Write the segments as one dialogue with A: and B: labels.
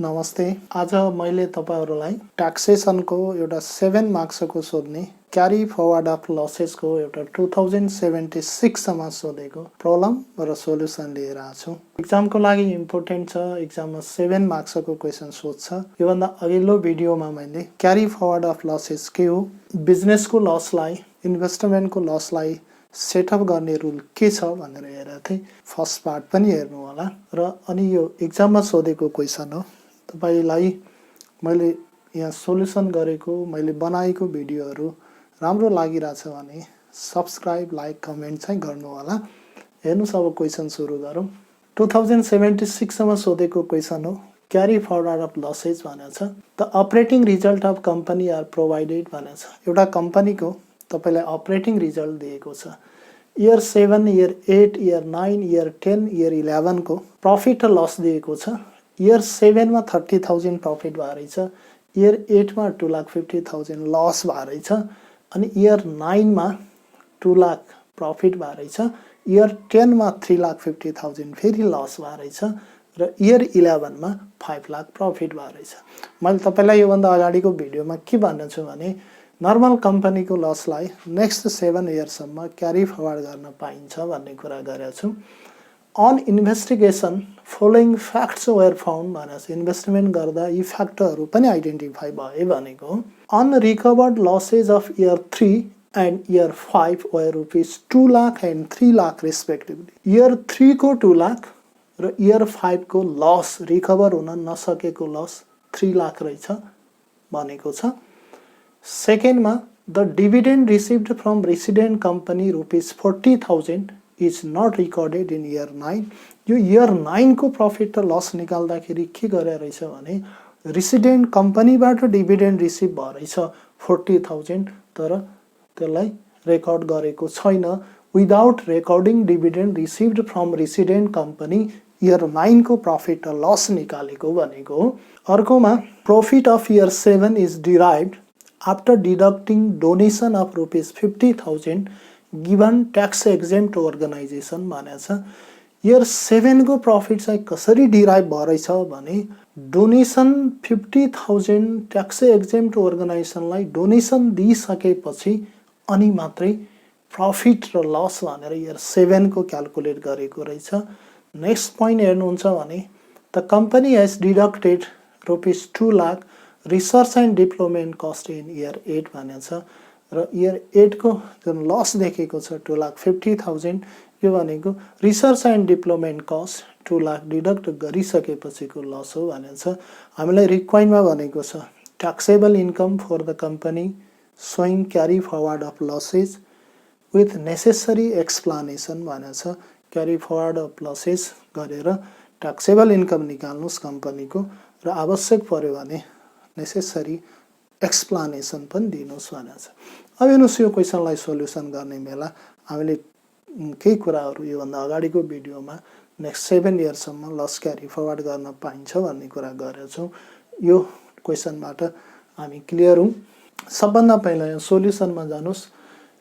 A: नमस्ते। आज मैले तपाईहरुलाई ट्याक्सेसनको एउटा 7 मार्क्सको सोध्ने क्यारी फरवर्ड अफ लसेसको एउटा 2076 सम्म सोधेको प्रब्लम र सोलुसन लिएर आएको छु। एक्जामको लागि इम्पोर्टेन्ट छ। एक्जाममा 7 मार्क्सको क्वेशन सोध्छ। योभन्दा अघिल्लो भिडियोमा मैले क्यारी फरवर्ड अफ लसेस के हो, बिजनेसको लसलाई, इन्भेस्टमेन्टको लसलाई सेटअप गर्ने रुल के छ भनेर हेरेको थिएँ। फर्स्ट पार्ट पनि हेर्नु होला र अनि यो एक्जाममा सोधेको क्वेशन हो। तपाईलाई मैले यहाँ सोलुसन गरेको, मैले बनाएको भिडियोहरू राम्रो लागिरहेछ भने सब्स्क्राइब, लाइक, कमेन्ट चाहिँ गर्नु होला। हेर्नुस् अब क्वेशन सुरु गरौँ। 2076 सम्म सोधेको क्वेशन हो। क्यारी फरवर्ड अफ लसेस भनेको छ। The operating result of company are provided भनेको छ। एउटा कम्पनीको तपाईलाई अपरेटिङ रिजल्ट दिएको छ। Year 7, year 8, year 9, year 10, year 11 को प्रॉफिट र लस दिएको छ। इयर 7 मा 30,000 प्रॉफिट भए रहेछ। इयर 8 मा 2,50,000 लस भए रहेछ। अनि इयर 9 मा 2 लाख प्रॉफिट भए रहेछ। इयर 10 मा 3,50,000 फेरि लस भए रहेछ र इयर 11 मा 5 लाख प्रॉफिट भए रहेछ। मैले तपाईलाई योभन्दा अगाडिको भिडियोमा के भन्नु छु भने नर्मल कम्पनीको लसलाई नेक्स्ट 7 इयर्ससम्म क्यारी फरवर्ड गर्न पाइन्छ भन्ने कुरा गरेको छु। On investigation, following facts were found भनेको इन्भेस्टमेन्ट गर्दा यी फ्याक्टरहरू पनि आइडेन्टिफाई भए भनेको unrecovered losses of year 3 and year 5 were rupees 2 lakh and 3 lakh respectively. Year 3 को 2 लाख र इयर 5 को लस, रिकभर हुन नसकेको लस 3 लाख रहेछ भनेको छ। सेकेन्डमा the dividend received from resident company rupees 40,000 is not recorded in year 9. यो year 9 को प्रॉफिट र लस निकाल्दाखेरि के गरे रहेछ भने रेसिडेन्ट कम्पनीबाट डिभिडेन्ड रिसिभ भए रहेछ 40,000 तर त्यसलाई रेकर्ड गरेको छैन। Without recording dividend received from resident company year 9 को प्रॉफिट र लस निकालेको भनेको हो। अर्कोमा profit of year 7 is derived after deducting donation of rupees 50,000 given tax exempt organisation भनेको छ। इयर 7 को प्रॉफिट चाहिँ कसरी डिराइभ भए रहेछ भने डोनेसन 50,000 ट्याक्स एक्जेम्प्ट अर्गनाइजेसनलाई डोनेसन दिइसकेपछि अनि मात्रै प्रॉफिट र लस भनेर इयर 7 को क्याल्कुलेट गरेको रहेछ। नेक्स्ट पोइन्ट हेर्नुहुन्छ भने the company has deducted rupees 2 lakh research and development cost in year 8 भनेको छ र इयर 8 को जुन लस देखेको छ 2,50,000 यो भनेको research and development cost 2 lakh deduct गरिसकेपछिको लस हो भनेको छ। हामीलाई रिक्वायरमा भनेको छ taxable income for the company showing carry forward of losses with necessary explanation भनेको छ। क्यारी फरवर्ड अफ लसेस गरेर ट्याक्सेबल इन्कम निकाल्नुस् कम्पनीको र आवश्यक पर्यो भने नेसेसरी एक्सप्लानेसन पनि दिनुस् भनेको छ। अब हेर्नुस् यो क्वेसनलाई सोल्युसन गर्ने बेला हामीले केही कुराहरू योभन्दा अगाडिको भिडियोमा नेक्स्ट 7 इयर्ससम्म लस क्यारी फरवर्ड गर्न पाइन्छ भन्ने कुरा गरेको छौँ। यो क्वेसनबाट हामी क्लियर हौँ। सबभन्दा पहिला यहाँ सोल्युसनमा जानुस्।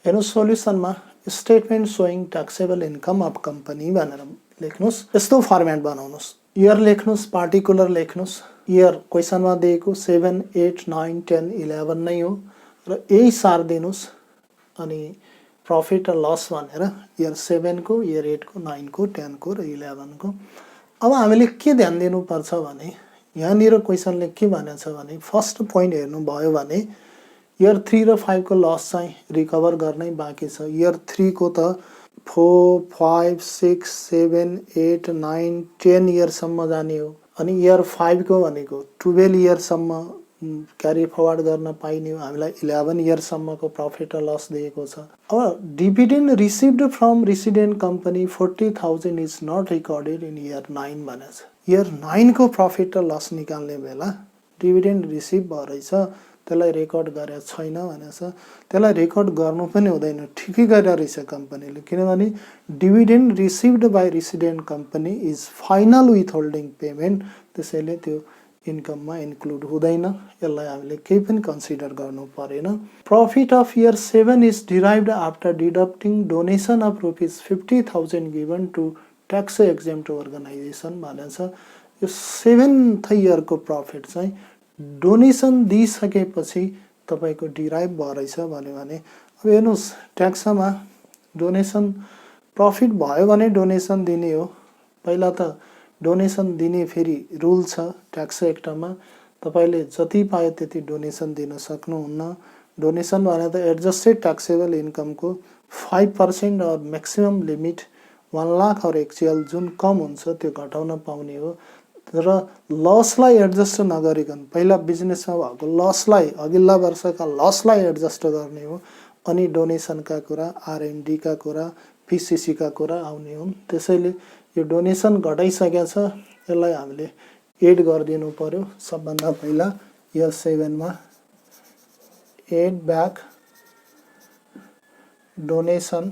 A: हेर्नुस् सोल्युसनमा statement showing taxable income of company भनेर लेख्नुस्। यस्तो फर्मेट बनाउनुस्। इयर लेख्नुस्, पार्टिकुलर लेख्नुस्। इयर क्वेसनमा दिएको 7, 8, 9, 10, 11 नै हो र यही सार दिनुस्। अनि प्रॉफिट र लस भनेर इयर 7 को, इयर 8 को, 9 को, 10 को र 11 को। अब हामीले के ध्यान दिनुपर्छ भने यहाँनिर क्वेसनले के भनेको छ भने फर्स्ट पोइन्ट हेर्नु भयो भने इयर 3 र 5 को लस चाहिँ रिकभर गर्नै बाँकी छ। इयर 3 को त 4, 5, 6, 7, 8, 9, 10 इयरसम्म जाने हो। अनि इयर 5 को भनेको 12 इयरसम्म क्यारी फरवर्ड गर्न पाइने हो। हामीलाई 11 इयरसम्मको प्रॉफिट र लस दिएको छ। अब dividend received from resident company 40,000 is not recorded in year 9 भनेको छ। इयर 9 को प्रॉफिट र लस निकाल्ने बेला डिभिडेन्ड रिसिभ भए रहेछ त्यसलाई रेकर्ड गरेको छैन भनेको छ। त्यसलाई रेकर्ड गर्नु पनि हुँदैन, ठिकै गरेर रहेछ कम्पनीले, किनभने dividend received by resident company is final withholding payment, त्यसैले त्यो इन्कममा इन्क्लुड हुँदैन। यसलाई हामीले केही पनि कन्सिडर गर्नु परेन। Profit of year 7 is derived after deducting donation of rupees 50,000 given to tax exempt organisation भनेको छ। यो 7th इयरको प्रफिट चाहिँ डोनेसन दिइसकेपछि तपाईको डिराइभ भएछ भन्यो भने अब हेर्नुस् ट्याक्समा डोनेसन प्रफिट भयो भने डोनेसन दिने हो। पहिला त डोनेसन दिने फेरि रुल छ ट्याक्स एक्टमा, तपाईले जति पाए त्यति डोनेसन दिन सक्नुहुन्न। डोनेसन भने त एडजस्टेड ट्याक्सेबल इन्कमको 5% और मैक्सिमम लिमिट 1 लाख और एक्चुअल जुन कम हुन्छ त्यो घटाउन पाउने हो। र लसलाई एडजस्ट नगरिकन पहिला बिजनेसमा भएको लसलाई अघिल्ला वर्षका लसलाई एडजस्ट गर्ने हो, अनि डोनेसनका कुरा, आरएनडी का कुरा, पीसीसी का कुरा आउने हुन्। त्यसैले यो डोनेसन घटाइसकेको छ, यसलाई हामीले एड गरिदिनु पर्यो। सबभन्दा पहिला इयर 7 मा एड ब्याक डोनेसन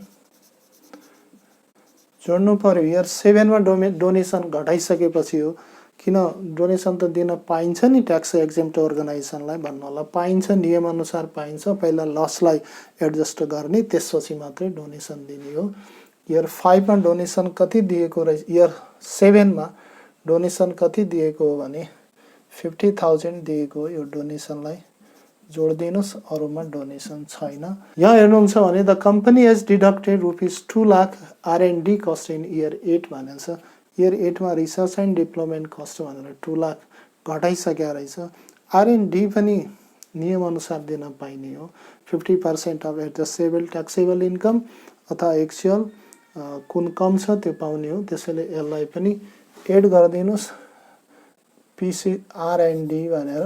A: जोड्नु पर्यो। इयर 7 मा डोनेसन घटाइसकेपछि हो, किन डोनेसन त दिन पाइन्छ नि ट्याक्स एक्जेम्प्ट अर्गनाइजेसनलाई भन्नु होला, पाइन्छ, नियम अनुसार पाइन्छ। पहिला लसलाई एडजस्ट गर्ने, त्यसपछि मात्रै डोनेसन दिने हो। इयर 5 मा डोनेसन कति दिएको रहेछ, इयर 7 मा डोनेसन कति दिएको हो भने 50,000 दिएको हो। यो डोनेसनलाई जोडिदिनुस्, अरूमा डोनेसन छैन। यहाँ हेर्नुहुन्छ भने the company has deducted ₹2 lakh R and D cost in year 8 भनेको छ। इयर 8 मा रिसर्च एन्ड डेभलपमेन्ट कस्ट भनेर 2 लाख घटाइसकेको रहेछ। आरएनडी पनि नियम अनुसार दिन पाइने हो। 50% अफ एडजस्टेबल ट्याक्सेबल इन्कम अथवा एक्चुअल कुन कम छ त्यो पाउने हो। त्यसैले यसलाई पनि एड गरिदिनुस्, पीसी आरएनडी भनेर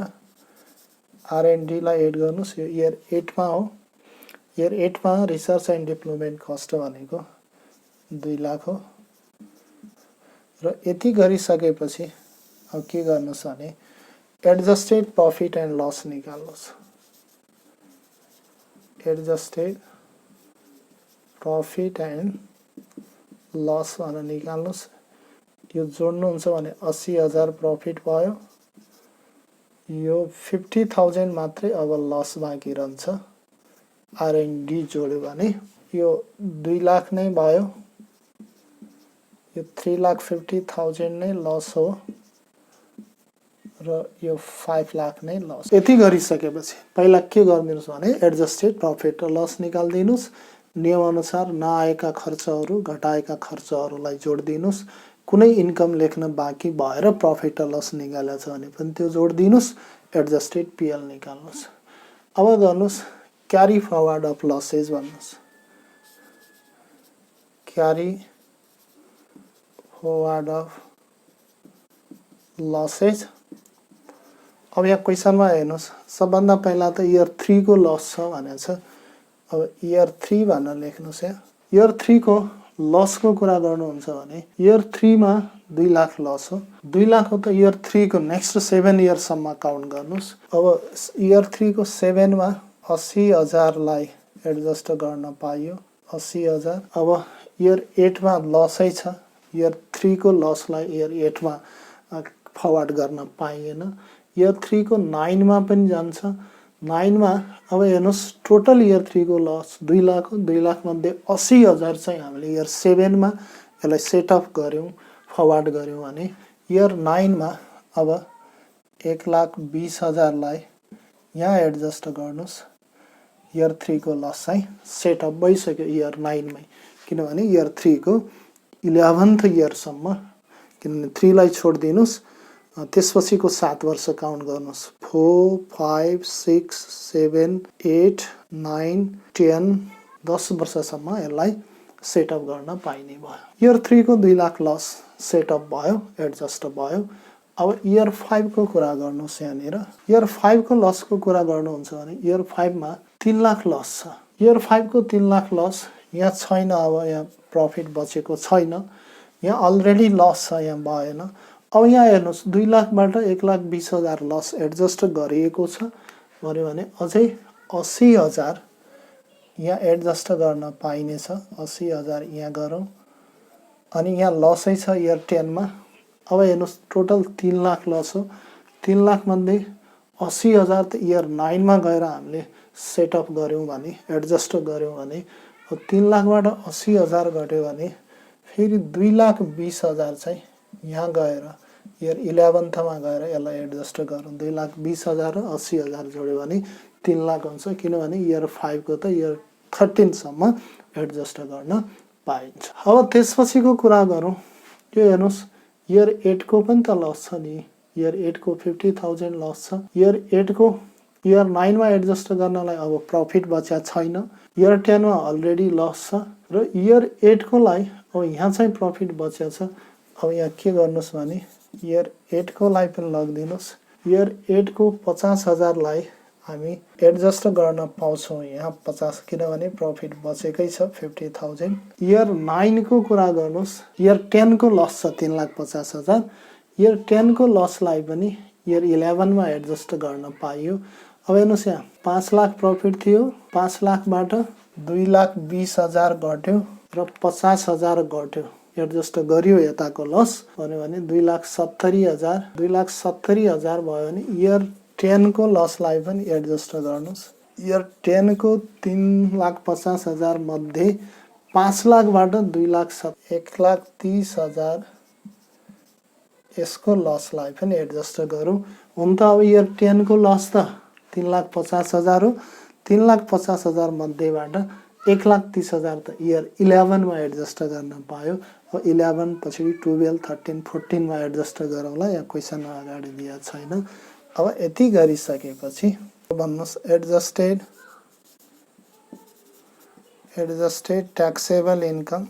A: आरएनडी लाई एड गर्नुस्। यो इयर 8 मा हो। इयर 8 मा रिसर्च एन्ड डेभलपमेन्ट कस्ट भनेको 2 लाख हो। र यति गरिसकेपछि अब के गर्नुस् भने एडजस्टेड प्रफिट एन्ड लस निकाल्नुस्। एडजस्टेड प्रफिट एन्ड लस भनेर निकाल्नुस्। यो जोड्नुहुन्छ भने 80,000 प्रफिट भयो। यो 50,000 मात्रै अब लस बाँकी रहन्छ। आरएनडी जोड्यो भने यो 2 लाख नै भयो। यो 3,50,000 नै लस हो र यो 5 लाख नै लस। यति गरिसकेपछि पहिला के गर्दिनुस् भने एडजस्टेड प्रफिट र लस निकाल्दिनुस्। नियम अनुसार नआएका खर्चहरू, घटाएका खर्चहरूलाई जोड्दिनुस्। कुनै इन्कम लेख्न बाँकी भएर प्रफिट र लस निकालेको छ भने पनि त्यो जोड्दिनुस्। एडजस्टेड पीएल निकाल्नुस्। अब गर्नुस् क्यारी फरवर्ड अफ लसेस भन्नुस्। Carry forward of losses. अब यहाँ क्वेसनमा हेर्नुस्, सबभन्दा पहिला त इयर 3 को लस छ भनेको छ। अब इयर 3 भनेर लेख्नुस्। यहाँ इयर 3 को लसको कुरा गर्नुहुन्छ भने इयर 3 मा 2 लाख लस हो। 2 लाख हो त इयर 3 को नेक्स्ट 7 इयरसम्म काउन्ट गर्नुस्। अब इयर 3 को 7 मा 80,000 लाई एडजस्ट गर्न पाइयो, 80,000। अब इयर 8 मा लसै छ। इयर 3 को लसलाई इयर 8 मा फरवर्ड गर्न पाइएन। इयर 3 को 9 मा पनि जान्छ। 9 मा अब हेर्नुस् टोटल इयर 3 को लस 2 लाख हो। 2 लाख मध्ये 80,000 चाहिँ हामीले इयर 7 मा यसलाई सेटअप गर्यौं, फरवर्ड गर्यौं भने इयर 9 मा अब 1,20,000 लाई यहाँ एडजस्ट गर्नुस्। इयर 3 को लस चाहिँ सेटअप भइसक्यो इयर 9 मै, किनभने इयर 3 को 11th इयरसम्म, किनभने 3 लाई छोड्दिनुस्। त्यसपछिको 7 वर्ष काउन्ट गर्नुस्। 4, 5, 6, 7, 8, 9, 10, 10 वर्षसम्म यसलाई सेटअप गर्न पाइने भयो। इयर 3 को 2 लाख लस सेटअप भयो, एडजस्ट भयो। अब इयर 5 को कुरा गर्नुस्। यहाँनिर इयर 5 को लसको कुरा गर्नुहुन्छ भने इयर 5 मा 3 लाख लस छ। इयर 5 को 3 लाख लस यहाँ छैन। अब यहाँ प्रफिट बचेको छैन, यहाँ अलरेडी लस छ, यहाँ भएन। अब यहाँ हेर्नुस् 2 लाखबाट 1,20,000 लस एडजस्ट गरिएको छ भन्यो भने अझै 80,000 यहाँ एडजस्ट गर्न पाइनेछ। 80,000 यहाँ गरौँ, अनि यहाँ लसै छ इयर 10 मा। अब हेर्नुस् टोटल 3 लाख लस हो। 3 लाख मध्ये 80,000 त इयर 9 मा गएर हामीले सेटअप गर्यौं भने, एडजस्ट गर्यौं भने 3 लाखबाट 80,000 घट्यो भने फेरि 2,20,000 चाहिँ यहाँ गएर इयर 11th मा गएर यसलाई एडजस्ट गरौँ 2,20,000 र 80,000 जोड्यो भने 3 लाख हुन्छ किनभने इयर 5 को त इयर 13 सम्म एडजस्ट गर्न पाइन्छ। अब त्यसपछिको कुरा गरौँ। यो हेर्नुस् इयर 8 को पनि त लस छ नि। इयर 8 को 50,000 लस छ। इयर 8 को इयर 9 मा एडजस्ट गर्नलाई अब प्रॉफिट बच्या छैन। इयर 10 मा अलरेडी लस छ र इयर 8 को लाई अब यहाँ चाहिँ प्रॉफिट बच्या छ। अब यहाँ के गर्नुस् भने इयर 8 को लाई पनि लगिदिनुस्। इयर 8 को 50,000 लाई हामी एडजस्ट गर्न पाउँछौं यहाँ 50 किनभने प्रॉफिट बचेकै छ 50,000। इयर 9 को कुरा गर्नुस्। इयर 10 को लस छ 3,50,000। इयर 10 को लस लाई पनि इयर 11 मा एडजस्ट गर्न पाइयो। अब हेर्नुस् यहाँ 5 लाख प्रॉफिट थियो। 5 लाखबाट 2,20,000 घट्यो र 50,000 घट्यो। एडजस्ट गरियो यताको लस भन्यो भने 2,70,000 2,70,000 भयो भने इयर 10 को लसलाई पनि एडजस्ट गर्नुस्। इयर 10 को 3,50,000 मध्ये 5 लाखबाट 1,30,000 यसको लसलाई पनि एडजस्ट गरौँ। हुन त अब इयर 10 को लस त 3,50,000 हो। 3,50,000 मध्येबाट 1,30,000 त इयर 11 मा एडजस्ट गर्न पायो। अब 11 पछि 12, 13, 14 मा एडजस्ट गरौँला। यहाँ क्वेशनमा अगाडि दिएको छैन। अब यति गरिसकेपछि भन्नुस् एडजस्टेड ट्याक्सेबल इन्कम।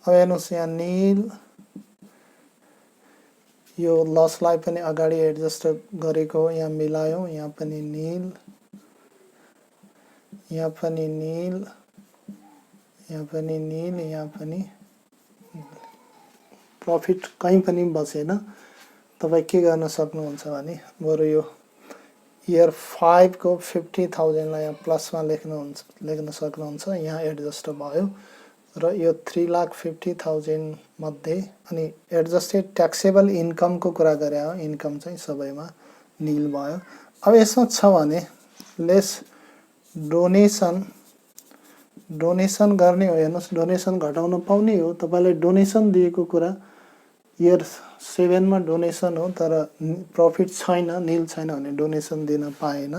A: अब हेर्नुस् यहाँ नील यो लसलाई पनि अगाडि एडजस्ट गरेको यहाँ मिलायौं। यहाँ पनि नील, यहाँ पनि नील, यहाँ पनि नील, यहाँ पनि प्रॉफिट कहीं पनि बचेन। तपाई के गर्न सक्नुहुन्छ भने बरु यो इयर 5 को 50,000 लाई यहाँ प्लसमा लेख्न सक्नुहुन्छ। यहाँ एडजस्ट भयो र यो 3,50,000 मध्ये अनि एडजस्टेड ट्याक्सेबल इन्कम को कुरा गरे हो। इन्कम चाहिँ सबैमा नील भयो। अब यसमा छ भने लेस डोनेसन गर्ने हो। हेर्नुस् डोनेसन घटाउन पाउने हो। तपाईलाई डोनेसन दिएको कुरा इयर 7 मा डोनेसन हो तर प्रॉफिट छैन, नील छैन भने डोनेसन दिन पाएन।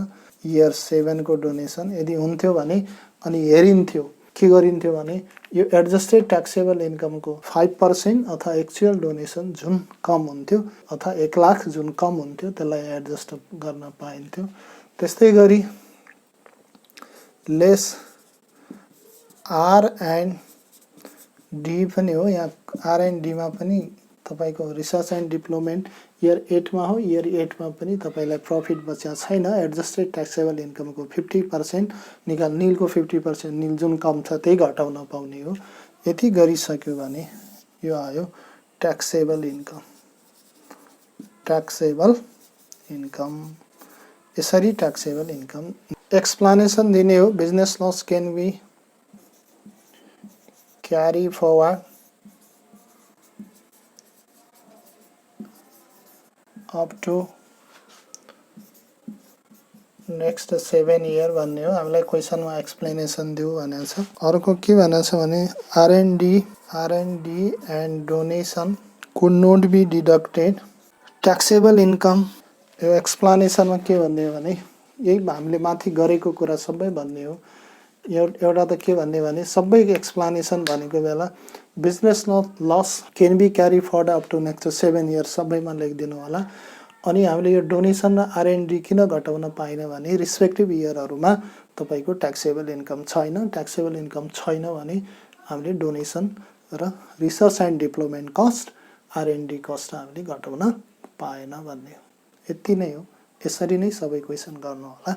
A: इयर 7 को डोनेसन यदि हुन्थ्यो भने अनि हेरिन्थ्यो के गरिन्थ्यो भने यो एडजस्टेड ट्याक्सेबल इन्कम को 5% अथवा एक्चुअल डोनेसन जुन कम हुन्थ्यो अथवा 1 लाख जुन कम हुन्थ्यो त्यसलाई एडजस्ट गर्न पाइन्थ्यो। त्यस्तै गरी लेस आर एन्ड डी पनि हो। यहाँ आर एन्ड डी मा पनि तपाईको रिसर्च एन्ड डेभलपमेन्ट इयर 8 मा हो। इयर 8 मा पनि तपाईलाई प्रॉफिट बच्या छैन। एडजस्टेड ट्याक्सेबल इन्कम को 50% निकाल नील को 50% नील जुन कम छ त्यही घटाउन पाउने हो। यति गरिसक्यो भने यो आयो ट्याक्सेबल इन्कम। यसरी ट्याक्सेबल इन्कम एक्सप्लेनेसन दिने हो। Business loss can be carry forward up to next 7 year भन्ने हो। हामीलाई क्वेशनमा एक्सप्लेनेसन दिउ भनेको छ। अर्को के भनेको छ भने R&D and donation could not be deducted taxable income। यो एक्सप्लेनेसनमा के भन्ने हो भने यही हामीले माथि गरेको कुरा सबै भन्ने हो। एउटा त के भन्ने भने सबै एक्सप्लेनेसन भनेको बेला business loss can be carry forward up to next 7 years सबैमा लेखिदिनु होला। अनि हामीले यो डोनेसन र R&D किन घटाउन पाइन भने रिस्पेक्टिभ इयरहरुमा तपाईको ट्याक्सेबल इन्कम छैन। ट्याक्सेबल इन्कम छैन भने हामीले डोनेसन र research and development cost R&D cost हामीले घटाउन पाएन भन्ने हो। यति नै हो। यसरी नै सबै क्वेशन गर्नु होला।